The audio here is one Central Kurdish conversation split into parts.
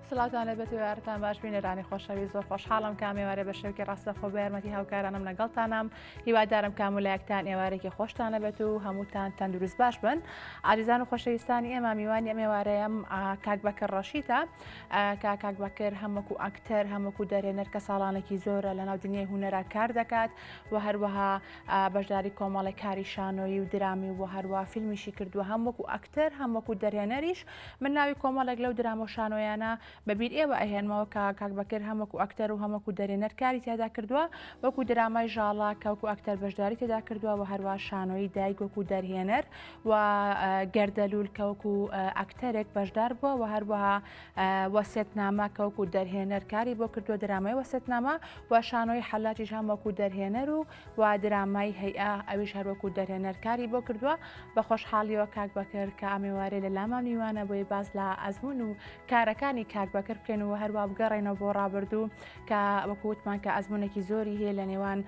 سڵاتان لەبێت وێرتان باش بینێرانی خۆشەوی زۆر خۆشحاڵم کە ئێوارێ بە شێوکی ڕاستەخۆ بە یارمەتی هاوکارانم لەگەڵتانم هیوادارم کامولایەکتان ئێوارێکی خۆشتان لەبێت و هەمووتان تەندروست باش بن. ئازیزان و خۆشەویستانی ئێمە میوانی ئەم ئێوارەیەم کاک بەکر ڕەشیدە کە کاک بەکر هەموو ئەکتەر هەموو دەرێنەر کە ساڵانێکی زۆرە لەناو دنیای هونەرا کار دەکات و هەروەها بەشداری کۆمەڵی کاری شانۆیی و درامی و هەروە فیلمیشی کردووە هەموو ئەکتەر هەموو دەرێنەریش من ناوی کۆمەڵێک لەو درام و شانۆیانە بەبییر ئێوە ئەهێنمەوە کە کاک بەکر هەموو ئەکتەر و هەموو دەرێنەر کاری تێدا کردووە وەکو درامای ژاڵا کەوکو ئەکتەر بەشداری تێدا کردووە و هەروە شانۆیی دایک وەکو دەرهێنەر و گەردەلول کەوکو ئەکتەرێک بەشدار بووە و هەروەها وەسێتنامە کەوکو دەرهێنەر کاری بۆ کردووە درامای وەسێتنامە و شانۆی حەلاجیش هەموو دەرهێنەر و درامای هەیئە ئەویش هەروەکو دەرهێنەر کاری بۆ کردووە بە خۆشحاڵیەوە کاک بەکر کە ئەمێوارێ لە لامان میوانە بۆی باز لە ئەزمون و کارەکانی کاک بەکر بکەین و هەروە بگەڕێنەوە بۆ ڕابردوو کە وەکووتمان کە ئەزمونێکی زۆری هەیە لە نێوان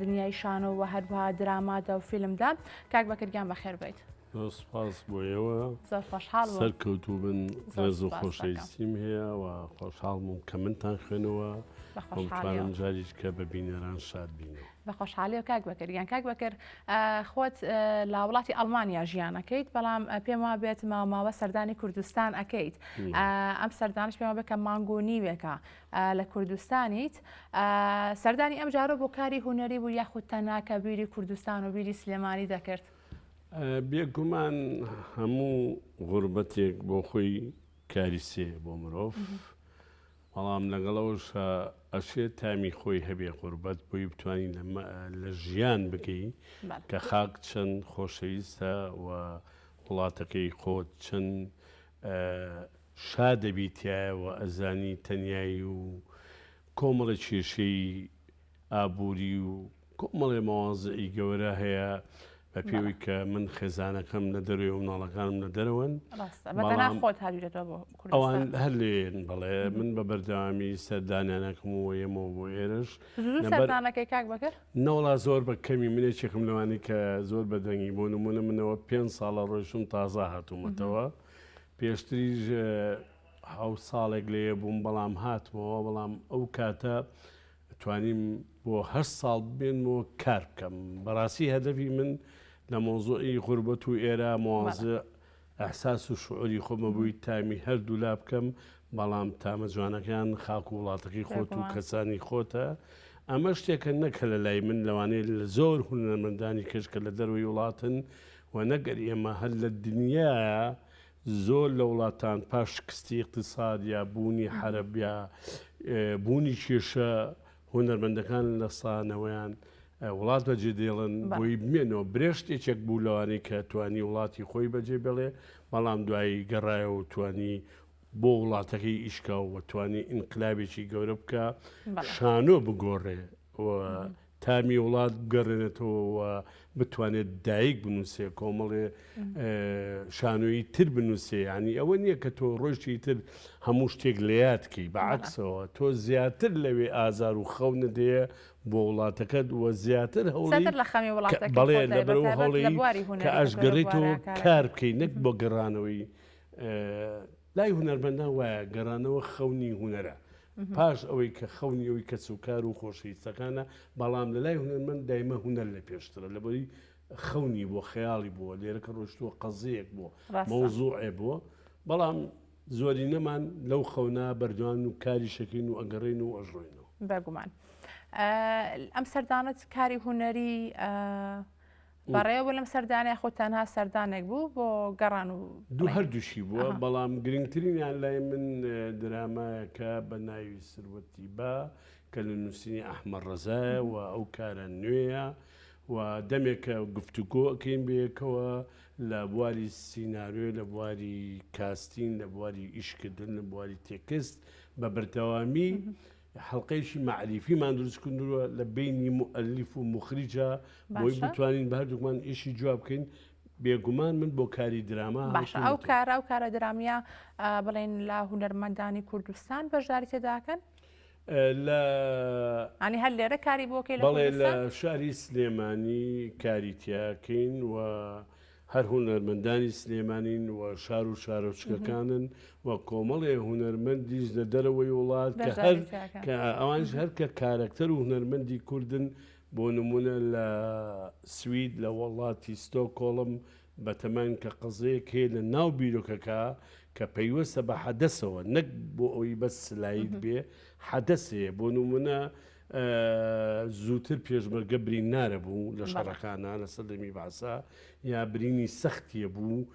دنیای شانۆ و هەروەها درامادا و فیلمدا. کاک بەکرگیان بەخێر بێت. سپاس بۆیەوە زۆر خۆشحاڵ سەرکەوتوو بن ڕێز و خۆشەویستیم هەیە و خۆشحاڵم کە منتان خوێنەوە ئەوتوانم جاریش کە بە بینەران شاد بینەوە. بە خۆشحالی و کاک بەکرگیان کاک بەکر خۆت لە وڵاتی ئەڵمانیا ژیانەکەیت بەڵام پێم وا بێت ماوە سەردانی کوردستان ئەەکەیت ئەم سەردانش پێمە بکە مانگۆ نیوێکە لە کوردستانیت سەردانی ئەم جارۆ بۆ کاری هوەری بوو یاخود تەناکە بیری کوردستان و بیری سلێمانی دەکرد. بێگومان هەموو غوربەتێک بۆ خۆی کاری سێ بۆ مرۆڤ بەڵام لەگەڵەوەش ئەشێت تامی خۆی هەبێ غوربەت بۆی بتوانین لە ژیان بکەی کە خاک چەند خۆشەویستە و وڵاتەکەی خۆت چەند شادەبییتایە و ئەزانی تەنایی و کۆمەڵە کێشەی ئابووری و کۆمەڵێ مەوازعی گەورە هەیە بە پێوی کە من خێزانەکەم لە دەروێ و مناڵەکانم لە دەرەوەن ئەوان هەر لێن بڵێ من بە بەردەوامی سەردانیانەکەم و ئێمە بۆ ئێرش نەوەڵا زۆر بە کەمی منێکێکم لەوانی کە زۆر بەدەنگی بۆ نمونە منەوە 5 ساڵە ڕۆیشتم تازا هاتوومەتەوە پێشتریش 7 ساڵێک لێ بووم بەڵام هاتمەوە بەڵام ئەو کاتە توانیم بۆ 8 ساڵ بێنەوە کار بکەم بەڕاستی هەدەفی من لە مۆزوعی غوربەت و ئێرە موازە ئەحساس و شعوری خۆمە بووی تامی هەردوو لا بکەم بەڵام تامە جوانەکان خاک و وڵاتەکەی خۆت و کەسانی خۆتە ئەمە شتێکە نەکە لە لای من لەوانەیە لە زۆر هونەرمەندانی کەشکە لە دەروی وڵاتن و نەگەر ئێمە هەر لە دنیاە زۆر لە وڵاتان پاش شکستی اقتصاد یا بوونی حەرەب یا بوونی کێشە هونەرمەندەکان لە سانەوەیان وڵات بەجێ دێڵن بۆی بمێنەوە برێشتێکێک بوو لەوانەی کە توانی وڵاتی خۆی بەجێ بڵێ بەڵام دوایی گەڕایە و توانی بۆ وڵاتەکەی ئیشکا و توانی ئینقلابێکی گەورە بکە شانۆ بگۆڕێ تامی وڵات بگەڕێنێتەوە بتوانێت دایک بنووسێ کۆمەڵێ شانۆیی تر بنووسێ ینی ئەوە نییە کە تۆ ڕۆژی تر هەموو شتێک لەیادکەی بەعکسەوە تۆ زیاتر لەوێ ئازار و خەو نەدەیە بۆ وڵاتەکەت وە زیاتر بەڵێ لەبەرەوە هەڵی کە ئەشگەڕێتەوە کار بکەی نەک بۆ گەڕانەوەی لای هونەرمەندان وایە گەڕانەوە خەونی هونەرە پاش ئەوەی کە خەونی ئەوی کە سوکار و خۆشەویستەکانە بەڵام لە لای هونەرمەند دایمە هونەر لە پێشترە لەبەری خەونی بۆ خەیاڵی بووە لێرەکە ڕۆشتووە قەزەیەک بووە مەوزوعێ بووە بەڵام زۆری نەمان لەو خەونا بەردوان و کاری شەکەین و ئەگەڕێن و ئەژڕۆینەوە بەگومان ئەم سەردانت کاری هونەری بەڕێوە لەم سەردانە خۆ تەنها سەردانێک بوو بۆ گەڕان و دوو هەردووشی بووە بەڵام گرنگترینیان لای من درامایەکە بە ناوی سروەتی با کە لە نووسینی ئەحمەد ڕەزایە و ئەو کارە نوێیە و دەمێکە گفتوگۆ ئەەکەین بەیەکەوە لە بواری سیناریۆ لە بواری کاستین لە بواری ئیشکردن لە بواری تێکست بە بەردەوامی حڵلقەیشی معریفیمان دروستکردووە لە بینی مؤلیف و مخریجە بۆی بتوانین بە هەردووکمان ئیشی جواب بکەین بێگومان من بۆ کاری دراما باشە ئەو کارە درامیا بڵێن لە هونەرمەندانی کوردستان بەشداری تێداکەن ئەنی هەر لێرە کاری بۆکەی بەڵێ لە شاری سلێمانی کاری تیاکەین و هەر هونەرمەندانی سلێمانین و شار و شارۆچکەکانن و کۆمەڵێ هونەرمەندیش لە دەرەوەی وڵات کە ئەوانش هەر کە کارکتەر و هونەرمەندی کوردن بۆ نمونە لە سوید لە وڵاتی ستۆکۆڵم بەتەمەن کە قزەیەک هەیە لە ناو بیرۆکەکە کە پەیوەستە بە حەدەسەوە نەک بۆ ئەوی بەس سلایت بێ حەدەسەیە بۆ نمونە زووتر پێشمەرگە برین نارە بوو لە شەڕەکانە لە سەدەمی باسا یا برینی سەختیە بوو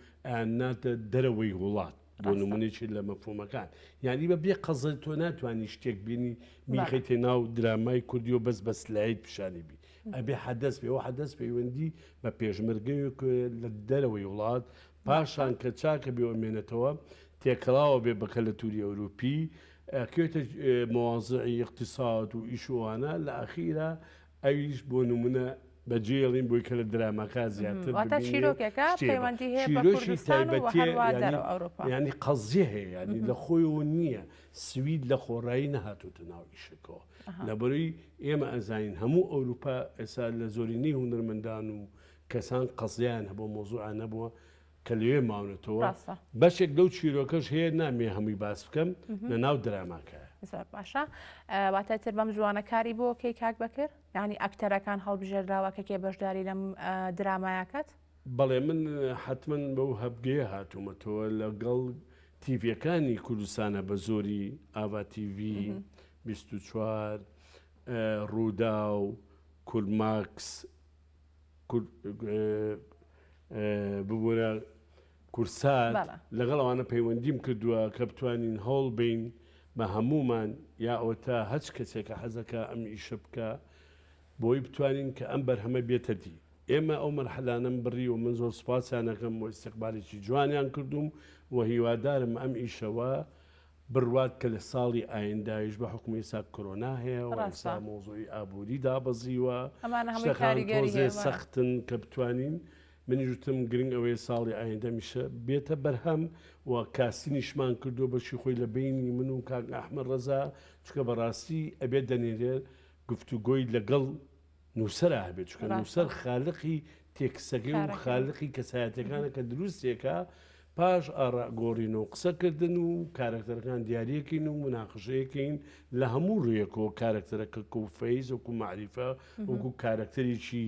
ناتە دەرەوەی وڵات بۆ نمونێکی لە مەفهومەکان یعنی بە بێ قەزە تۆ ناتوانانی شتێک بینی میخیتێ ناو درامای کوردی و بەس بە سلایت پیشانی بی ئەبێ حەدەس بێ و حەدەس پەیوەندی بە پێشمەرگەیەک لە دەرەوەی وڵات پاشان کە چاکە بێوەمێنێتەوە تێکەڵاوە بێ بەکە لە تووری ئەوروپی کێتە مواضعی اقتصاد و ئیشوانە لە ئەخیرە ئەویش بۆ نمونە بەجێڵین بۆی کە لە درامەکە زیاتر شیرۆشی تایبەتی ینی قەزیە هەیە ینی لە خۆیەوە نییە سوید لە خۆڕایی نەهاتوتە ناو ئیشەکەەوە لەبەروی ئێمە ئەزانین هەموو ئەوروپا ئێستا لە زۆرینەی هونەرمەندان و کەسان قەزیان هەبوو مۆزوعان نەبووە کە لەوێ ماونێتەوە بەشێک لەو چیرۆکەش هەیە نامێ هەمووی باس بکەم لە ناو دراماکە باشە واتە تر بەم زوانەکاری بۆ کەی کاک بەکرد ینی ئەکتەرەکان هەڵبژێردراوە کە کێ بەشداری لەم درامایەکەت بەڵێ من حتمما بەو هەبگەیە هاتوومەتەوە لەگەڵ تیڤەکانی کوردستانە بە زۆری ئاوا تیV 24 ڕوودا و کورماکس ببوورە کورسات لەگەڵ ئەوانە پەیوەندیم کردووە کە بتوانین هەوڵ بین بە هەمومان یا ئەوە تا هەچ کەسێکە حەزەکە ئەم ئیشە بکە بۆی بتوانین کە ئەم بەرهەمە بێتە دی ئێمە ئەو مەرحەلانم بڕی و من زۆر سوپاسیانەکەم و ئیستیقبالێکی جوانیان کردوم و هیوادارم ئەم ئیشەوە بڕوات کە لە ساڵی ئایندایش بە حکومی ئێستا کۆرۆنا هەیە و ئێستا مۆزۆی ئابووری دابەزیوە شتەکان تۆزێ سەختن کە بتوانین منیژوتم گرنگ ئەوەیە ساڵی ئایندە میشە بێتە بەرهەم و کاسینیشمان کردو بەشی خۆی لە بینی من و کاک ئەحمەد ڕەزا چکە بەڕاستی ئەبێت دەنێرێت گفتوگۆی لەگەڵ نووسەرە هەبێت چکە نووسەر خالقی تێکسەکەی و خالقی کەسایەتەکانە کە دروستێکە پاش ئاڕاگۆڕین و قسەکردن و کارکتەرەکان دیارەکەین و مناقشەیەکەین لە هەموو ڕوویەکەوە کارکتەرەکە کوفەیز وەکو معریفە وەکو کارکتەرێکی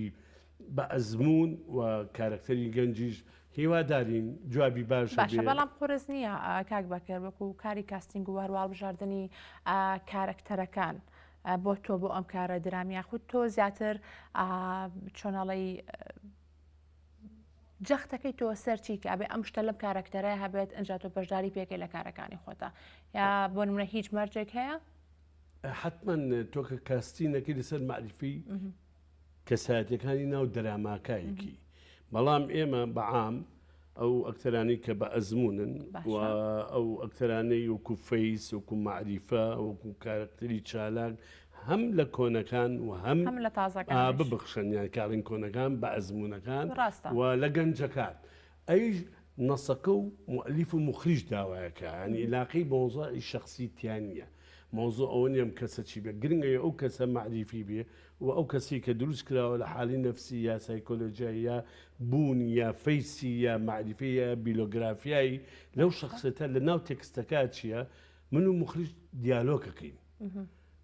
بە ئەزمون و کارکتەری گەنجیش هیوادارین جوابی باش باشە بەڵام قرس نییە کاک بەکرد وەکو کاری کاستینگ و هەروەڵ بژاردننی کارکتەرەکان بۆ تۆ بۆ ئەم کارە درامی یاخود تۆ زیاتر چۆنەڵی جەختەکەی تۆ سەرچی کە ئەبێ ئەم شتە لەم کارکتەرە هەبێت ئەنج تۆ بەشداری پێکەی لە کارەکانی خۆتە یا بۆ نمونە هیچ مەرجێک هەیە حتمما تۆ کە کاستینەکەی لەسەر معریفی کەسایەتەکانی ناو دەراماکایەکی بەڵام ئێمە بەعام ئەو ئەکتەرانی کە بە ئەزمونن و ئەو ئەکتەرانەی وەکو فەیس وەکو معریفە وەکو کارکتەری چالاک هەم لە کۆنەکان و هەم لە تازەکان ببخشن یان کاڵین کۆنەکان بە ئەزمونەکان و لە گەنجەکان ئەویش نەسەکە و مؤلیف و مخریج داوایەکە ینی علاقەی مۆزوعی شەخصیتیان نیە مۆزوع ئەوە نیەم کەسە چی بێ گرنگە ئەو کەسە معریفی بێ و ئەو کەسی کە دروست کراوە لە حالی نەفسی یا سایکۆلۆژیای یا بوون یا فەیسی یا معریفی یا بیلۆگرافیایی لەو شخصێتە لە ناو تێکستەکە چییە من و مخریج دیالۆگەکەین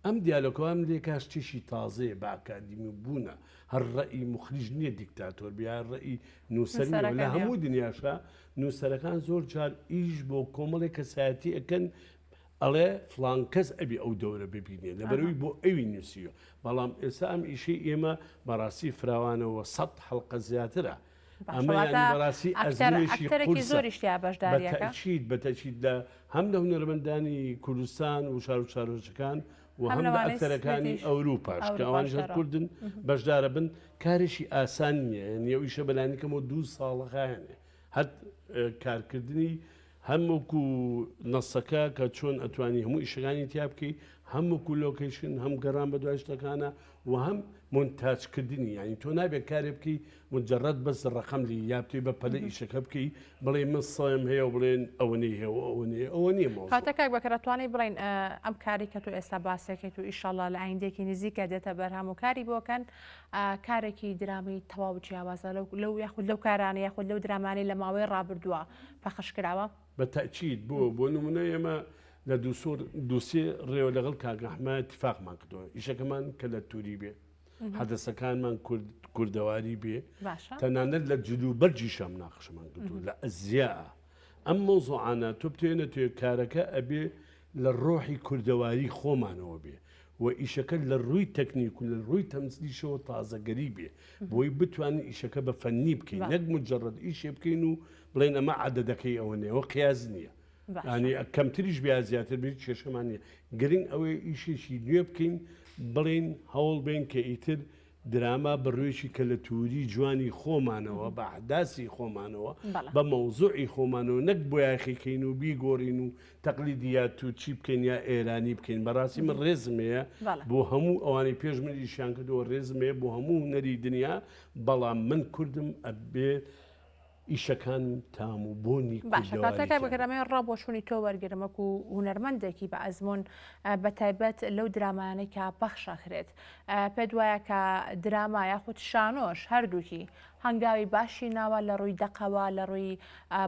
ئەم دیالۆگەوام لێ کاش تێشی تازەیە بە ئاکادیمی بوونە هەر ڕەئی مخریج نییە دیکتاتۆر بیا ڕەئی نووسەر لە هەموو دنیاشە نووسەرەکان زۆر جار ئیش بۆ کۆمەڵێک کەسایەتی ئەکەن ئەڵێ فلان کەس ئەبی ئەو دەورە ببینێ لەبەرەوەی بۆ ئەوی نووسیوە بەڵام ئێستا ئەم ئیشەی ئێمە بەڕاستی فراوانەوە 100 حەڵقە زیاترە ئەمە بەڕاستی ئەزمێکی زۆریشتیا بەشداریەکە بەتەچید لە هەم لە هونەرمەندانی کوردستان و شار و شارۆچەکان و هەم لە ئەکتەرەکانی ئەوروپاش کە ئەوان هەر کوردن بەشدارە بن کارێکی ئاسان نییە نیە ئیشە بەلانیکەمەوە 2 ساڵەکانێ هەر کارکردنی هەمووکو نەسەکە کە چۆن ئەتوانی هەموو ئیشەکانی تیا بکەی هەموو کولۆکیشن هەم گەڕان بە دوای شتەکانە و هەم مونتاجکردنی ینی تۆ نابێت کارێ بکەی مجرد بەس ڕقم لی یابتوی بە پەلە ئیشەکە بکەی بڵێ من سایم هەیە و بڵێن ئەوەی هەیە ئەوە نیە کاتەکەک بەکەرەتوانانی بڵین ئەم کاری کە تو ئێستا باسێکیت و ئیشەڵە لە ئایندێکی نزیکە دێتە بەرهەم و کاری بۆکەن کارێکی درامی تەواو جیاوازە لەو یاخود لەو کارانە یاخود لەو درامانی لە ماوەی ڕابردووە پەخشکراوە بە تەچیت بۆ نمونە ئێمە لە دووسێ ڕێوە لەگەڵ کاگەحمە اتفاقمان کردەوە ئیشەکەمان کە لە تووری بێ حەدەسەکانمان کوردەواری بێ تەنانەت لە جلوبەرجی شەم ناخشمان کردو لە ئەزیا ئەم مۆزوعانە تۆ بتێنە توێ کارەکە ئەبێ لە ڕۆحی کوردەواری خۆمانەوە بێ و ئیشەکە لە ڕووی تەکنیک و لە ڕووی تەمسلیشەوە تازەگەری بێ بۆی بتوانین ئیشەکە بە فەنی بکەین نەک مجرد ئیشێ بکەین و بڵێن ئەمە عەدەدەکەی ئەوە نێەوە قیاز نییە ینی کەمتریش بیا زیاتر بێت کێشەمان نیە گرنگ ئەوەی ئیشێکی نوێ بکەین بڵێن هەوڵ بین کە ئیتر دراما بڕوێکی کە لە تووری جوانی خۆمانەوە بە عداسی خۆمانەوە بە مەوزوعی خۆمانەوە نەک بۆ یاخیکەین و بیگۆڕین و تەقلیدیات و چی بکەین یا ئێرانی بکەین بەڕاستی من ڕێزمەیە بۆ هەموو ئەوانەی پێش منیشیان کردەوە ڕێزمەیە بۆ هەموو هونەری دنیا بەڵام من کوردم ئەبێ ئیشەکان تام و بۆنی باشەکاتەکە بەگەرەمە ڕا بۆ شوونی تۆ وەرگرمەک و هونەرمەندێکی بە ئەزمون بە تایبەت لەو درامانەی کە بەخشەخرێت پێ وایە کە دراما یاخود شانۆش هەردووکی هەنگاوی باشی ناوە لە ڕووی دەقەوە لە ڕووی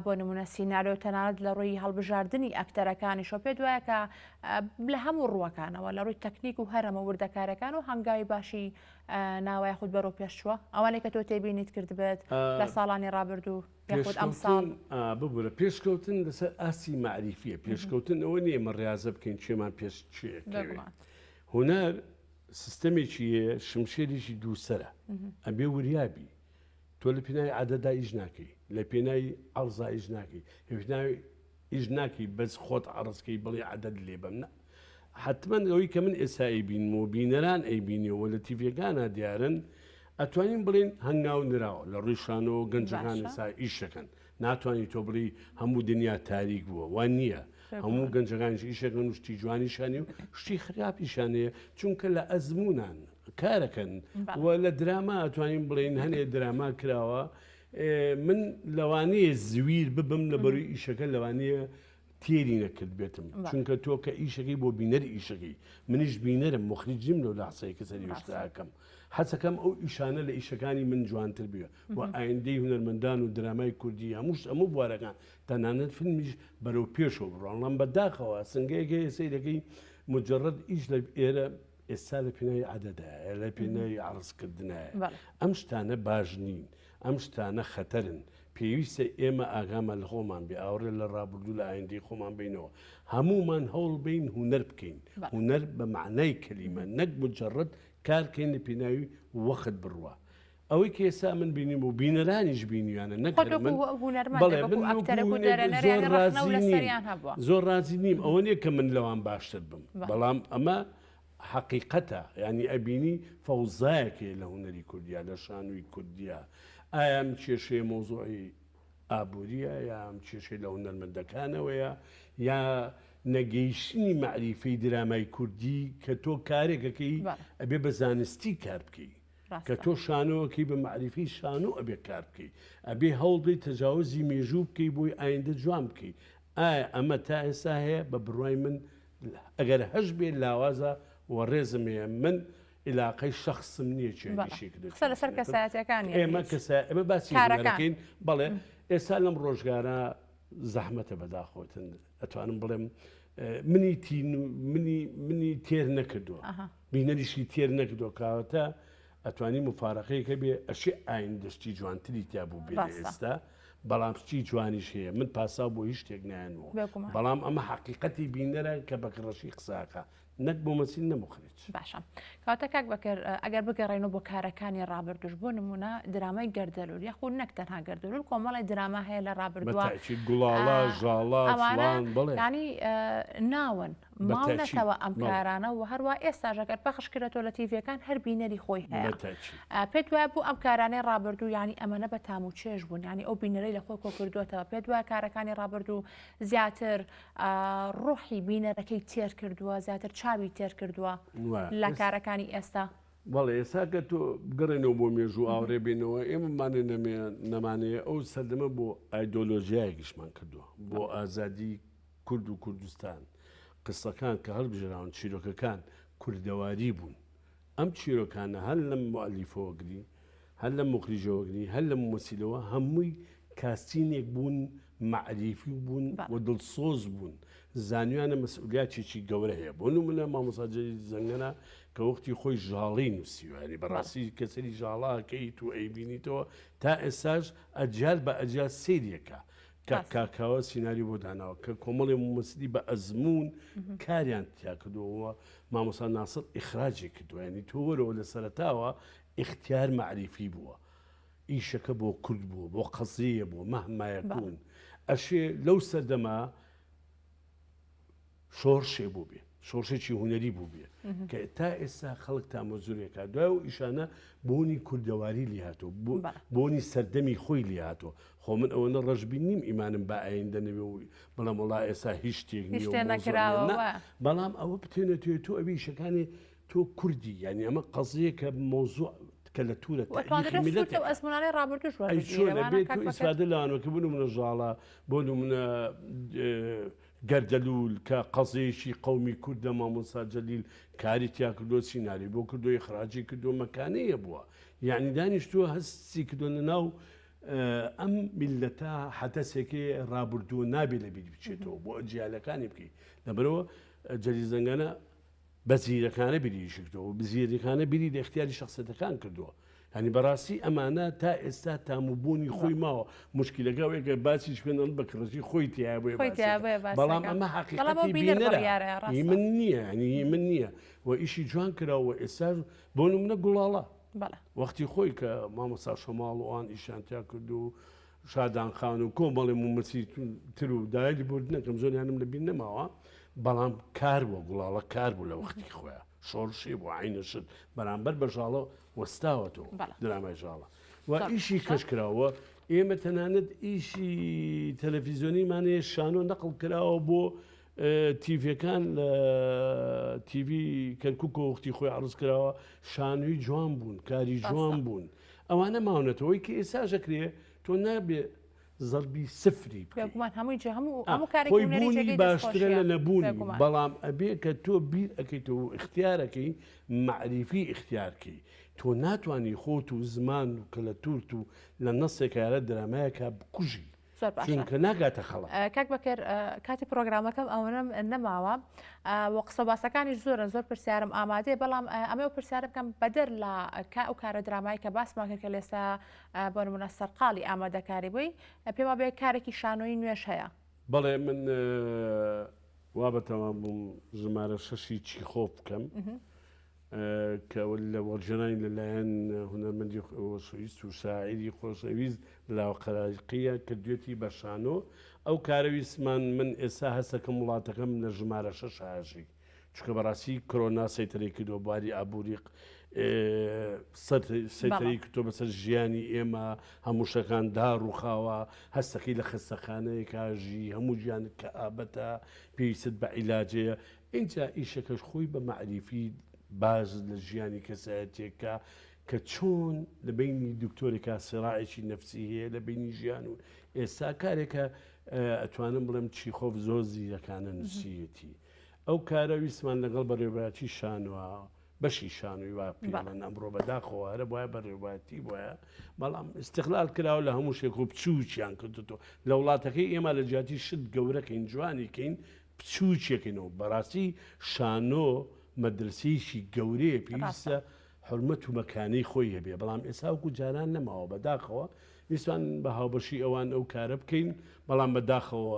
بۆ نمونە سینارۆ تەنانەت لە ڕووی هەڵبژاردننی ئەکتەرەکانی شۆ پێ وایە کە لە هەموو ڕووەکانەوە لە ڕووی تەکنیک و هەرەمە وردەکارەکان و هەنگاوی باشی ناوای خودت بەرەو پێشوە ئەوانەی کە تۆ تێبینیت کرد بێت لە ساڵانی ڕابردوو یاخود ئەم ساڵ ببوورە پێشکەوتن لەسەر ئاسی معریفیە پێشکەوتن ئەوە نیە مە ڕاضە بکەین چێمان پێش هونەر سیستەمێکی هەیە شمشێریشی دووسرە ئەبێ وریابی تۆ لە پێناوی عادەدا ئیش ناکەی لە پێناوی ئەڵزا ئیش ناکەی پێناوی ئیش ناکەی بەس خۆت عڕزکەی بڵێ عادەت لێ بەم نە حتمما ئەوەی کە من ئێسایی بینمەوە بینەران ئەیبینیەوە لە تیڤەکانە دیارن ئەتوانین بڵێن هەنگاو نراوە لە ڕیشانەوە گەنجەکان ئێستا ئیشەکەن ناتوانانی تۆ بڵی هەموو دنیا تاریک بووە وان نییە هەموو گەنجەکانش ئیشەکەن و شتی جوانیشانی و شتی خراپیشانەیە چونکە لە ئەزمونان کارەکەن و لە دراما ئەتوانین بڵێن هەنێ دراما کراوە من لەوانەیە زویر ببم لە بەروی ئیشەکە لەوانەیە تێری نەکرد بێتم چونکە تۆ کە ئیشەکەی بۆ بینەری ئیشەکەی منیش بینەرم مخریجیم لەو لاحسەیە کە سەری وشتاکەم حەسەکەم ئەو ئیشانە لە ئیشەکانی من جوانتر بێ و ئایندەی هونەرمەندان و درامای کوردی هەموو بوارەکان تەنانەت فیلمیش بەرەو پێشەوە بڕۆڵام بەداخەوە سنگەیەکە ئێسەی دەکەی مجرد ئیش لە ئێرە ئێستا لە پێناوی عادەدایە لە پێناوی عڕزکردنایە ئەم شتانە باش نین ئەم شتانە خەتەرن پێویستە ئێمە ئاگامە لە خۆمان بێ ئاورێ لە ڕابردوو لە ئایندەی خۆمان بینەوە هەمومان هەوڵ بین هونەر بکەین هونەر بە معنای کەلیمە نەک مجرد کارکەین لە پێناوی وەخت بڕوە ئەوەی کە ئێستا من بینیم و بینەرانیش بینیانە زۆر ڕازی نیم ئەوە نیە کە من لەوان باشتر بم بەڵام ئەمە حقیقەتە ینی ئەبینی فەوزایەکێ لە هونەری کوردیا لە شانووی کوردیا ئایا ئەم کێشەیە مۆزوعی ئابوووریە یا ئەم کێشەی لە هونەرمەندەکانەوەیە یا نەگەیشتنی معریفەی درامای کوردی کە تۆ کارێکەکەی ئەبێ بە زانستی کار بکەی کە تۆ شانۆوەکەی بە معریفی شانۆ ئەبێ کار بکەی ئەبێ هەوڵ بێت تەجاوزی مێژوو بکەی بۆی ئایندە جوان بکەی ئایا ئەمە تا ئێستا هەیە بە بڕوای من ئەگەر هەش بێت لاوازە و ڕێزمەیە من علاقەی شخصم نییە لەسەر کەسایەتەکانی ئێمە باسیەکەین بەڵێ ئێستا لەم ڕۆژگارە زەحمەتە بەداخۆتن ئەتوانم بڵێم منی تێر نەکردووە بینەریشی تێر نەکردووە کاوەتە ئەتوانی مفارەقەیەکە بێ ئەشی ئاین دەستی جوانتری تیا بوو بێ ئێستا بەڵام شتی جوانیش هەیە من پاسا بۆ هیچ شتێک نایەنەوە بەڵام ئەمە حقیقەتی بینەرە کە بەکڕەشی قساکە نەک بۆ مەسین نەمەخرێت باشە کاتە کاک بەکرد ئەگەر بگەڕێنەوە بۆ کارەکانی ڕابردوش بۆ نمونە درامای گەردەلوول یاخود نەک تەنها گەردەلوول کۆمەڵی دراما هەیە لە ڕابردووە گوڵاڵا ژاڵا ینی ناون ماڵنەتەوە ئەم کارانە و هەروە ئێستاژەکەر پەخشکرێتەوە لە تیڤەکان هەر بینەری خۆی هەیە پێت وایە بوو ئەم کارانەی ڕابردوو ینی ئەمەنە بە تام و چێژ بوون ینی ئەو بینەرەی لە خۆی کۆ کردوێتەوە پێت وایە کارەکانی ڕابردوو زیاتر ڕۆحی بینەرەکەی تێر کردووە زیاتر چاوی تێر کردووە لە کارەکانی ئێستا بەڵێ ئێستا کە تۆ بگەڕێنەوە بۆ مێژوو ئاورێ بێنەوە ئێمەمانە نەمانەیە ئەو سەردەمە بۆ ئایدۆلۆژیایەکیشمان کردووە بۆ ئازادی کورد و کوردستان قسەکان کە هەڵبژێراون چیرۆکەکان کوردەواری بوون ئەم چیرۆکانە هەر لەم مؤلیفەوەگری هەر لە مخریژەوەگری هەر لە ممثلەوە هەمووی کاستینێک بوون معریفی بوون و دڵسۆز بوون زانیوانە مەسئولیاتێکی گەورە هەیە بۆ نمونە مامۆستا جەلیل زەنگەنە کە وەختی خۆی ژاڵی نووسیوانی بەڕاستی کەسەری ژاڵاکەیت و ئەیبینیتەوە تا ئێستاش ئەجیال بە ئەجیال سێریەکە کە کاکاوە سیناری بۆ داناوە کە کۆمەڵی ممثلی بە ئەزمون کاریان تیا کردوەوە مامۆستا ناسر ئیخراجی کردووە ینی تۆ وەرەوە لە سەرەتاوە اختیار معریفی بووە ئیشەکە بۆ کورد بووە بۆ قەزیە بوو مەهمایەکون ئەشێ لەو سەردەما شۆڕشێ بوو بێ شۆڕشێکی هوەری بوو بێ کە تا ئێستا خەڵک تا مەزورێکە دوای و ئیشانە بۆنی کوردەواری لیهاتۆ بۆنی سەردەمی خۆی لیهاتۆ خۆ من ئەوەنە ڕەشبی نیم ئیمانم بە ئایندە نەوێ و بەڵام وڵا ئێستا هیچ شتێک نیە بەڵام ئەوە بتێنێتێت تۆ ئەوی شەکانی تۆ کوردی ینی ئەمە قەزەیە کە مۆزوع کە لە توورە ئەسمانانی ڕابردوش ئیسفادە لەوانەکە بوون منە ژاڵە بۆ منە گەردەلول کە قەزەیەکی قەومی کوردە مامۆستا جەلیل کاری تیا کردۆ سیناری بۆ کردو ئیخراجی کردو مەکانەیە بووە یعنی دانیشتووە هەستی کردوونە ناو ئەم میلەتە حەدەسێکی ڕابردووە نابێت لە بیر بچێتەوە بۆ ئەجیالەکانی بکەیت لەبەرەوە جەلیل زەنگەنە بەزیرەکانە بیریشکردەوە بزیێریەکانە بیری لە اختیاری شخصەتەکان کردووە ینی بەڕاستی ئەمانە تا ئێستا تاموبوونی خۆی ماوە مشکلەکە ئێگە باسیش پێێن بە کڕژی خۆی تیا بەڵام ئەمە حقیقەتی بینەرە من نییە ینی من نییە و ئیشی جوان کراوە ئێستا بۆ نمونە گوڵاڵە وەختی خۆی کە مامۆستا شەماڵ و ئان ئیشانتیا کرد و شادان خان و کۆمەڵی مومەسی تر و دایلی بردنەکەم زۆریانم لە بین نەماوە بەڵام کار بووە گوڵاڵە کار بوو لە وەختی خۆیان شۆڕشی بۆ عینەشت بەرامبەر بە ژاڵە وەستاوەتەوە درامای ژاڵە و ئیشی کەشکراوە ئێمە تەنانەت ئیشی تەلەڤیزیۆنیمانەیە شانۆ نەقڵ کراوە بۆ تیڤەکان لە تیڤی کەرکک و وەختی خۆی عڕز کراوە شانووی جوان بوون کاری جوان بوون ئەوانە ماونەتەوەی کە ئێساژەکرێ تۆ نابێ زەربی سفری خۆی بوونی باشترە لە نەبوونی بەڵام ئەبێ کە تۆ بیر ئەەکەیتەوە اختیارەکەی معریفی اختیارکەی تۆ ناتوانانی خۆت و زمان و کە لە تورت و لە نەسێکارە درامایەکە بکوژی چونکە ناگاتە خەڵک کاک بەکەر کاتی پرۆگرامەکەم ئەوەم نەماوە وە قسە باسەکانی زۆر پرسیارم ئامادەیە بەڵام ئەمە و پرسیارە بکەم بەدەر لە ئەو کارە درامایی کە باسمان کرد کە لێستا بۆ نمونە سەرقاڵی ئامادەکاری بووی پێما بێ کارێکی شانۆی نوێش هەیە بەڵێ من وابەتەوە بووم ژمارە 6 چیخۆف بکەم کە لە وەرجێنانی لەلایەن هونەرمەندی خۆشەویست و شاعری خۆشەویست بڵاوقەراقیە کردوێتی بە شانۆ ئەو کارەویستمان من ئێستا هەستەکەم وڵاتەکەم لە ژمارە 6 هاژی چکە بەڕاستی کۆرۆنا سەیتەرەی کردو بواری ئابووری سەیتەری کردۆ بەسەر ژیانی ئێمە هەموو شەکان داڕووخاوە هەستەکەی لە خستەخانەیە کاژی هەموو ژیانت کە ئابەتە پێویست بە عیلاجەیە اینجا ئیشەکەش خۆی بە معریفی باز لە ژیانی کەسایەتێکە کە چۆن لە بینی دکتۆرێکا سێڕایەکی نەفسی هەیە لە بینی ژیان و ئێستا کارێکە ئەتوانم بڵێم چیخۆف زۆر زیرەکانە نووسیەتی ئەو کارە ویسمان لەگەڵ بەڕێوەتی شانوە بەشی شانووی وا پیاڵەن ئەمڕۆ بەداخەوە هەرە وایە بەڕێوەتی وایە بەڵام استقلال کراوە لە هەموو شێک و بچووچیان کردوەوە لە وڵاتەکەی ئێمە لە جیاتی شت گەورەکەین جوانیکەین بچووچێکینەوە بەڕاستی شانۆ مەدرسەیەکی گەورەیە پێویستە حرمەت و مەکانەی خۆی هەبێ بەڵام ئێساوکو جاران نەماوە بەداخەوە ویسان بە هاوبەشی ئەوان ئەو کارە بکەین بەڵام بەداخەوە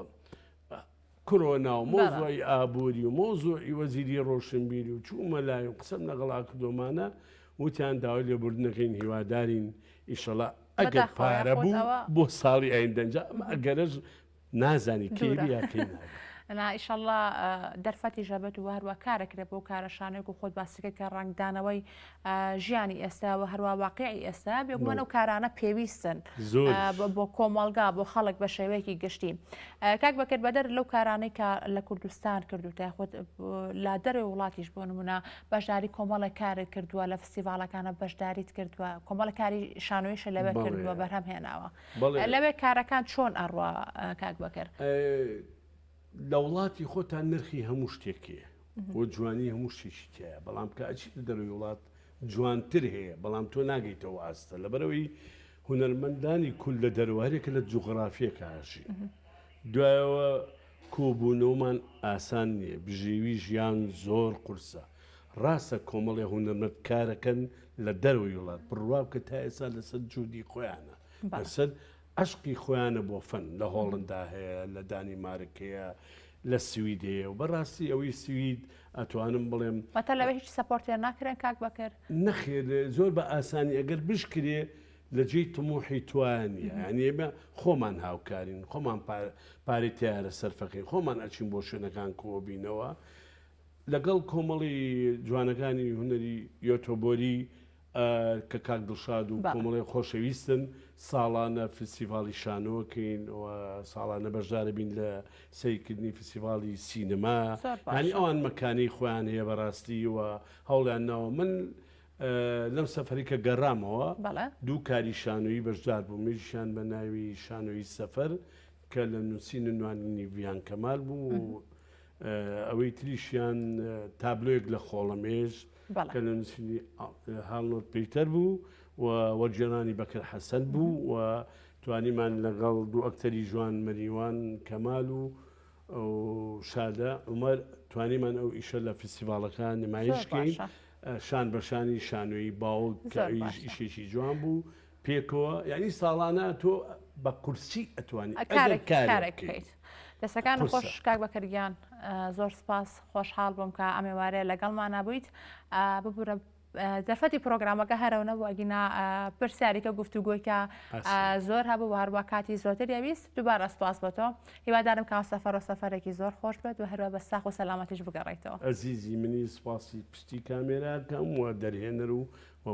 کۆرۆنا و مۆزۆی ئابووری و مۆزۆی وەزیری ڕۆشنبیری و چوومە لای و قسەم لەگەڵا کردۆمانە وتیان داوای لێبوردنەکەین هیوادارین ئیشەڵا ئەگەر پارە بوو بۆ ساڵی ئایندەنجا ئەگەرەش نازانی کێبی یاکەی ئیشەڵڵا دەرفەتی ژەبەت و هەروە کارەکرێت بۆ کارەشانێک و خۆت باسیکە کە ڕنگدانەوەی ژیانی ئێستا و هەروە واقعی ئێستا بێگومانە و کارانە پێویستن بۆ کۆمەڵگا بۆ خەڵک بە شێوەیەکی گشتی. کاک بەکرد بەدەر لەو کارانەی کە لە کوردستان کردو تا خۆت لا دەرەوەی وڵاتیش بۆ نمونە بەشداری کۆمەڵی کارت کردووە لە فستیڤالەکانە بەشداریت کردووە کۆمەڵی کاری شانۆیشە لەوێ کردووە بەرهەم هێناوە لەوێ کارەکان چۆن ئەڕوا کاک بەکرد؟ لە وڵاتی خۆتان نرخی هەموو شتێکەیە بۆ جوانی هەموو شتێکی تایە بەڵام کە ئەچیت دەروی وڵات جوانتر هەیە بەڵام تۆ ناگەیتەوە ئاستە لەبەرەوەی هونەرمەندانی کول لە دەروارێکە لە جوغرافیەکە هاشی دوایەوە کۆبوونەوەمان ئاسان نییە بژێوی ژیان زۆر قورسە ڕاستە کۆمەڵی هونەرمەند کارەکەن لە دەروی وڵات بڕوا بکە تا ئێستا لەسەر جوودی خۆیانە لەسەر عشقی خۆیانە بۆ فەن لە هۆڵندا هەیە لە دانیمارکەیە لە سوید هەیە و بەڕاستی ئەوەی سوید ئەتوانم بڵێم بەتە لەوێ هیچ سەپۆرتیان ناکرێن کاک بەکرد نەخێر زۆر بە ئاسانی ئەگەر بشکرێ لە جێی تموحی توانیە ینی ئێمە خۆمان هاوکارین خۆمان پارەی تیارە سەرفەکەین خۆمان ئەچین بۆ شوێنەکان کۆبینەوە لەگەڵ کۆمەڵی جوانەکانی هونەری یۆتۆبۆری کە کاک دڵشاد و کۆمەڵی خۆشەویستن ساڵانە فستیڤالی شانۆکەین و ساڵانە بەشدارە بین لە سەیرکردنی فستیڤالی سینەما ینی ئەوان مەکانی خۆیان هەیە بەڕاستی و هەوڵیان ناوە من لەم سەفەری کە گەڕامەوە دوو کاری شانۆیی بەشدار بوو میژیان بە ناوی شانۆیی سەفەر کە لە نووسین نوانینی ڤیان کەمال بوو ئەوەی تریشیان تابلۆیەک لە خۆڵەمێژ کە لە نووسینی هاڵنۆت پێیتەر بوو و وەرجێڕانی بەکر حەسەن بوو و توانیمان لەگەڵ دوو ئەکتەری جوان مەریوان کەمال و شادە عومەر توانیمان ئەو ئیشە لە فستیڤالەکان نمایشکەین شان بەشانی شانۆیی باوڵ کە ئیشێکی جوان بوو پێکەوە یعنی ساڵانە تۆ بە کورسی ئەتوانی کارێکیت دەستەکان خۆش کاک بەکرگیان زۆر سپاس خۆشحاڵ بووم کە ئەمێوارەیە لەگەڵمان نبوویت ببوورە دەرفەتی پرۆگرامەکە هەرەونە بوو ئەگینا پرسیاریکە گفتوگۆیکە زۆر هەبوو هەروە کاتی زۆرتر ویست دووبارە سپاس بۆ تۆ هیوادارم کە سەفەر و سەفەرێکی زۆر خۆش بێت و هەروە بە ساخ و سەلامەتیش بگەڕێیتەوە ئەزیزی منی سپاسی پشتی کامێراکەم و دەرهێنەر و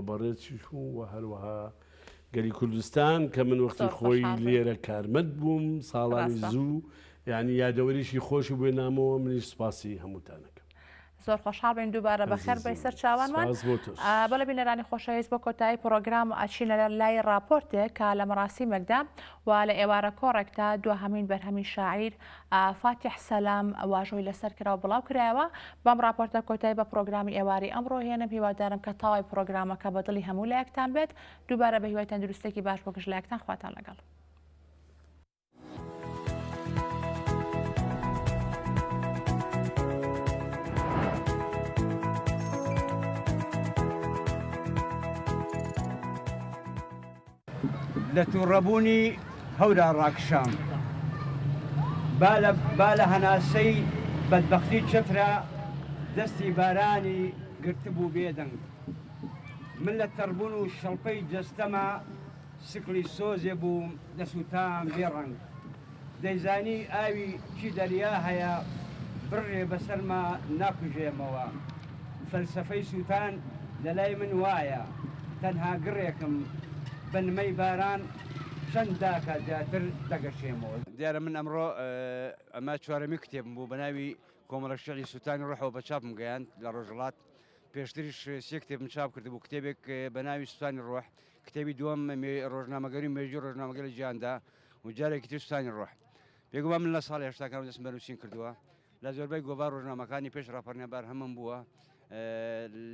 بەڕێزیش و هەروەها گەلی کوردستان کە من وەختی خۆی لێرە کارمەند بووم ساڵانی زوو یعنی یادەوەریشی خۆشی بۆی نامەوە منیش سپاسی هەمووتانەکە زۆر خۆشحاڵ بین دووبارە بەخێر بەی سەر چاوانمان بەڵێ بینەرانی خۆشەویست بۆ کۆتایی پرۆگرام ئەچینە لای راپۆرتێک کە لە مەراسیمێکدا و لە ئێوارە کۆڕێکدا دووهەمین بەرهەمی شاعیر فاتح سەلام واژۆی لەسەر کراوە بڵاو کرایەوە بەم راپۆرتە کۆتایی بە پرۆگرامی ئێواری ئەمڕۆ هێنم هیوادارم کە تاوای پرۆگرامەکە بەدڵی هەموو لایەکتان بێت دووبارە بە هیوای تەندروستێکی باش بۆ گشت لایەکتان خواتان لەگەڵ. لە تووڕەبوونی هەورا ڕاکشام با لە هەناسەی بەدبەختی چەترا دەستی بارانی گرتبوو بێدەنگ من لە تەڕبوون و شەڵپەی جەستەما سکلی سۆزێ بووم دەسووتام بێڕەنگ دەیزانی ئاوی چی دەریا هەیە بڕێ بەسەرما ناکوژێمەوە فەلسەفەی سووتان لە لای من وایە تەنها گڕێکم بنمەی باران چەند داکە زیاتر دەگەشێمەوە. دیارە من ئەمڕۆ ئەمە چوارەمی کتێبم بوو بە ناوی کۆمەڵە شێعری سووتانی ڕۆحەوە بە چاپم گەیاند لە ڕۆژهەڵات پێشتریش سێ کتێبم چاپ کردبوو کتێبێک بە ناوی سووتانی ڕۆح کتێبی دووەم ڕۆژنامەگەری مێژوی ڕۆژنامەگەری گیاندا و جارێکی تر سووتانی ڕۆح بێگومان من لە ساڵی هێشتاکان دەستم بە نووسین کردووە لە زۆربەی گۆڤار ڕۆژنامەکانی پێش ڕاپەرنەبار هەمم بووە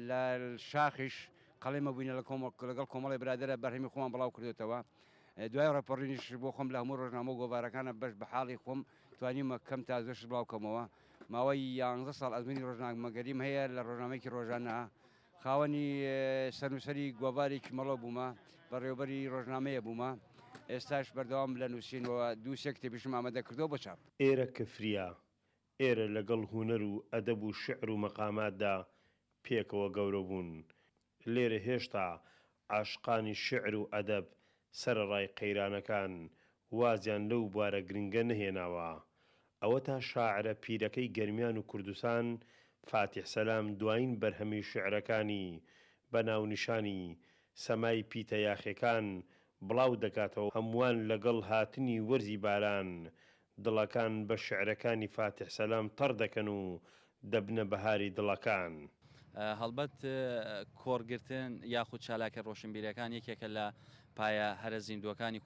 لە شاخیش قەڵێمە بووینە لەگەڵ کۆمەڵی برادرە بەرهەمی خۆمان بڵاو کردێتەوە دوای ڕاپەڕینیش بۆ خۆم لە هەموو ڕۆژنامە و گۆڤارەکانە بەش بە حاڵی خۆم توانیمە کەم تازەش بڵاوکەمەوە ماوەی 11 ساڵ ئەزمموی ڕۆژنامەگەریم هەیە لە ڕۆژنامەیەکی ڕۆژانە خاوەنی سەرنووسەری گۆڤارێکی مەڵۆ بوومە بەڕێوەبەری ڕۆژنامەیە بوومە ئێستاش بەردەوام لە نووسینەوە دوو سێ کتێبیشم ئامادە کردەوە بە چاپ. ئێرە کەفریا ئێرە لەگەڵ هونەر و ئەدەب و شعر و مەقاماتدا پێکەوە گەورە بوون لێرە هێشتا عاشقانی شعر و ئەدەب سەرڕای قەیرانەکان وازیان لەو بوارە گرنگە نەهێناوە ئەوە تا شاعرە پیرەکەی گەرمیان و کوردستان فاتح سەلام دوایین بەرهەمی شعرەکانی بە ناونیشانی سەمای پیتە یاخیەکان بڵاو دەکاتەوە هەمووان لەگەڵ هاتنی وەرزی باران دڵەکان بە شعرەکانی فاتح سەلام تەڕ دەکەن و دەبنە بەهاری دڵەکان. هەڵبەت کۆڕگرتن یاخود چالاکە ڕۆشنبیرەکان یەکێکە لە پایە هەرە زیندوەکانی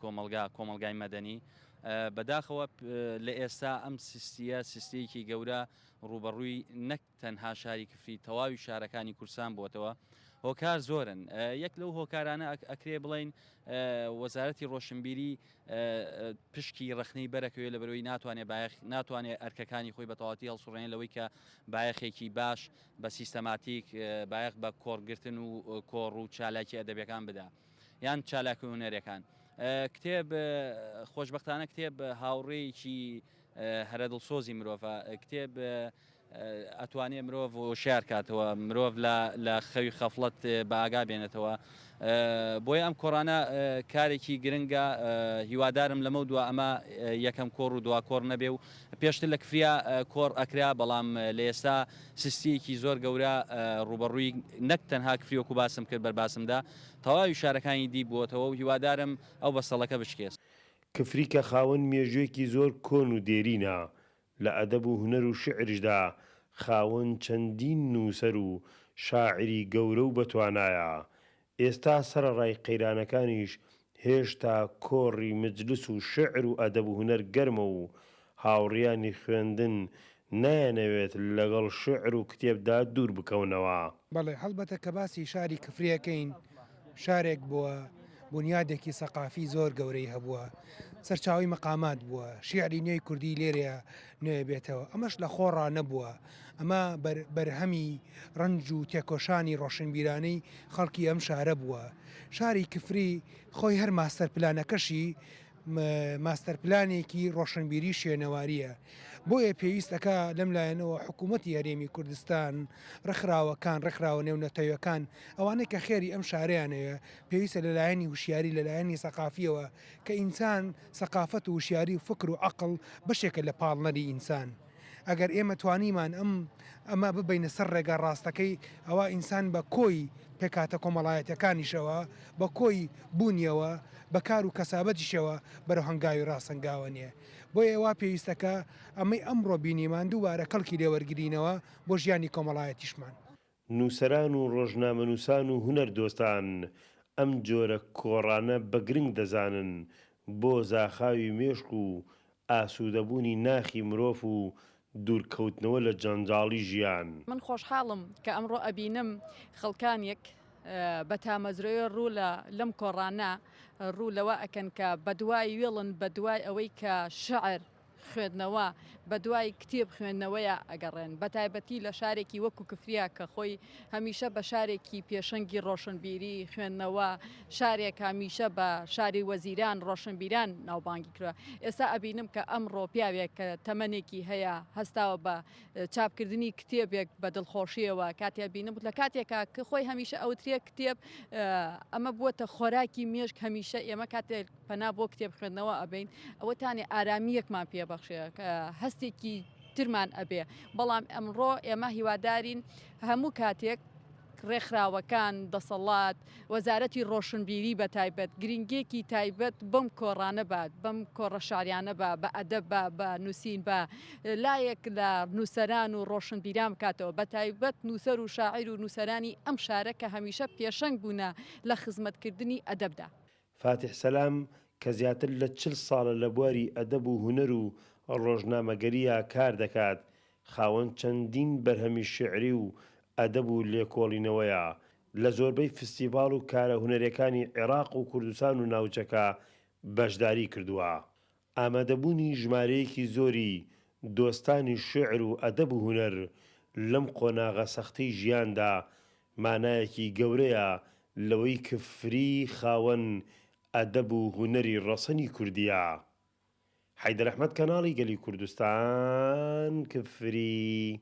کۆمەلگای مەدەنی بەداخەوە لە ئێستا ئەم سیستەیەکی گەورە ڕوبەڕووی نەک تەنها شاری کفری تەواوی شارەکانی کورسان بووەتەوە هۆکار زۆرن یەک لەو هۆکارانە ئەکرێ بڵین وەزارەتی ڕۆشنبیری پشکی ڕخنەی بەرەکەوێت لە بەرەوەی ناتوانێت ئەرکەکانی خۆی بە تەواوەتی هەڵسوڕێنێت لەوەی کە بایەخێکی باش بە سیستەماتیک بایەخ بە کۆڕگرتن و کۆڕ و چالاکی ئەدەبیەکان بدا یان چالاکی هونەرەکان. کتێب خۆشبەختانە کتێب هاوڕێیەکی هەرە دڵسۆزی مرۆڤە کتێب ئەتوانێت مرۆڤ شار کاتەوە مرۆڤ لە خەوی خەفڵەت بە ئاگا بێنێتەوە بۆیە ئەم کۆڕانە کارێکی گرنگە هیوادارم لەمە دووە ئەمە یەکەم کۆڕ و دوا کۆڕ نەبێ و پێشتر لە کفریا کۆڕ ئەکرا بەڵام لە ئێستا سیستەیەکی زۆر گەورە ڕوبەڕووی نەک تەنها کفری وەکو باسم کرد بەرباسمدا تەواوی شارەکانی دی بووەتەوە و هیوادارم ئەو بەسەڵەکە بشکێت. کفری کە خاوەن مێژوێکی زۆر کۆن و دێرینە لە ئەدەب و هونەر و شعرشدا خاوەن چەندین نووسەر و شاعری گەورە و بەتوانایە ئێستا سەرەڕای قەیرانەکانیش هێشتا کۆڕی مجلس و شعر و ئەدەب و هونەر گەرمە و هاوڕیانی خوێندن نایەنەوێت لەگەڵ شعر و کتێبدا دوور بکەونەوە. بەڵێ هەڵبەتە کە باسی شاری کفریەکەین شارێک بووە بنیادێکی سەقافی زۆر گەورەی هەبووە سەرچاوی مەقامات بووە شیعری نوێی کوردی لێرە نوێ بێتەوە ئەمەش لە خۆڕا نەبووە ئەمە بەرهەمی ڕنج و تێکۆشانی ڕۆشنبیرانەی خەڵکی ئەم شارە بووە شاری کفری خۆی هەر ماستەر پلانەکەشی ماستەر پلانێکی ڕۆشنبیری شوێنەواریە بۆیە پێویستەکە لەم لایەنەوە حکوومەتی هەرێمی کوردستان ڕێکخراوە نێونەتەوەکان ئەوانەی کە خێری ئەم شارەیانەیە پێویستە لەلایەنی وشیاری لەلایەنی سەقافیەوە کە ئینسان سەقافەت و وشیاری و فکر و عەقڵ بەشێکە لە پاڵنەری ئینسان ئەگەر ئێمە توانیمان ئەمە ببینە سەر ڕێگە ڕاستەکەی ئەوە ئینسان بە کۆی پێکاتە کۆمەڵایەتەکانیشەوە بە کۆی بوونیەوە بەکار و کەسابەتیشەوە بەرەو هەنگاوی ڕاستەنگاوە نیە بۆیە ئێوە پێویستەکە ئەمەی ئەمڕۆ بینیمان دووبارە کەڵکی لێوەرگرینەوە بۆ ژیانی کۆمەڵایەتیشمان. نووسەران و ڕۆژنامەنووسان و هونەر دۆستان ئەم جۆرە کۆڕانە بە گرنگ دەزانن بۆ زاخاوی مێشک و ئاسوودەبوونی ناخی مرۆڤ و دوورکەوتنەوە لە جەنجاڵی ژیان. من خۆشحاڵم کە ئەمڕۆ ئەبینم خەڵکانێک بە تامەزرەوە ڕوو لەم کۆڕانە ڕوو لەوە ئەکەن کە بە دوای وێڵن بە دوای ئەوەی کە شعر خوێندنەوە بە دوای کتێب خوێندنەوەیە ئەگەڕێن بە تایبەتی لە شارێکی وەکو کفریا کە خۆی هەمیشە بە شارێکی پێشەنگی ڕۆشنبیری خوێندنەوە شارێک هەمیشە بە شاری وەزیران ڕۆشنبیران ناوبانگی کردووە ئێستا ئەبینم کە ئەمڕۆ پیاوێک کە تەمەنێکی هەیە هەستاوە بە چاپکردنی کتێبێک بە دڵخۆشیەوە کاتیا بینم لە کاتێکە کە خۆی هەمیشە ئەوترێ کتێب ئەمە بووەتە خۆراکی مێشک هەمیشە ئێمە کاتێک پەنا بۆ کتێب خوێندنەوە ئەبین ئەوەتانێ ئارامیەکمان پێبەخشێ هەستێکی ترمان ئەبێ بەڵام ئەمڕۆ ئێمە هیوادارین هەموو کاتێک ڕێکخراوەکان دەسەڵات وەزارەتی ڕۆشنبیری بە تایبەت گرنگێکی تایبەت بەم کۆڕانە بات بەم کۆڕە شاریانە بە ئەدەب بە نووسین بە لایەک لە نووسەران و ڕۆشنبیران بکاتەوە بە تایبەت نووسەر و شاعیر و نووسەرانی ئەم شارە کە هەمیشە پێشەنگ بوونە لە خزمەتکردنی ئەدەبدا. فاتح سەلام کە زیاتر لە 40 ساڵە لە بواری ئەدەب و هونەر و ڕۆژنامەگەریە کار دەکات خاوەن چەندین بەرهەمی شعری و ئەدەب و لێکۆڵینەوەیە لە زۆربەی فستیڤاڵ و کارە هونەرەکانی عێراق و کوردستان و ناوچەکە بەشداری کردووە. ئامادەبوونی ژمارەیەکی زۆری دۆستانی شعر و ئەدەب و هونەر لەم قۆناغە سەختەی ژیاندا مانایەکی گەورەیە لەوەی کفری خاوەن ئەدەب و هونەری ڕەسەنی کوردیە. حەیدەر ئەحمەد کەناڵی گەلی کوردستان کفری.